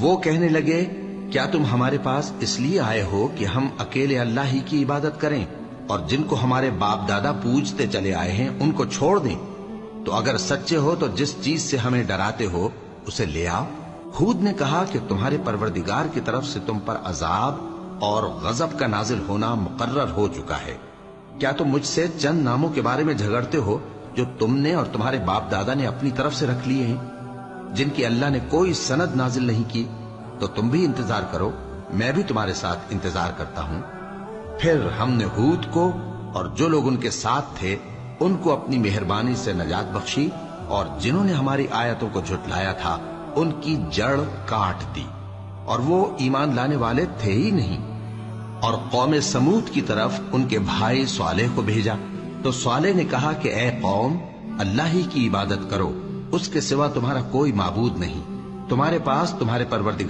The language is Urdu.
وہ کہنے لگے کیا تم ہمارے پاس اس لیے آئے ہو کہ ہم اکیلے اللہ ہی کی عبادت کریں اور جن کو ہمارے باپ دادا پوجتے چلے آئے ہیں ان کو چھوڑ دیں؟ تو اگر سچے ہو تو جس چیز سے ہمیں ڈراتے ہو اسے لے آؤ۔ ہود نے کہا کہ تمہارے پروردگار کی طرف سے تم پر عذاب اور غضب کا نازل ہونا مقرر ہو چکا ہے۔ کیا تم مجھ سے چند ناموں کے بارے میں جھگڑتے ہو جو تم نے اور تمہارے باپ دادا نے اپنی طرف سے رکھ لیے ہیں، جن کی اللہ نے کوئی سند نازل نہیں کی؟ تو تم بھی انتظار کرو، میں بھی تمہارے ساتھ انتظار کرتا ہوں۔ پھر ہم نے ہود کو اور جو لوگ ان کے ساتھ تھے ان کو اپنی مہربانی سے نجات بخشی، اور جنہوں نے ہماری آیتوں کو جھٹلایا تھا ان کی جڑ کاٹ دی، اور وہ ایمان لانے والے تھے ہی نہیں۔ اور قوم سمود کی طرف ان کے بھائی صالح کو بھیجا تو صالح نے کہا کہ اے قوم، اللہ ہی کی عبادت کرو، اس کے سوا تمہارا کوئی معبود نہیں، تمہارے پاس تمہارے پروردگار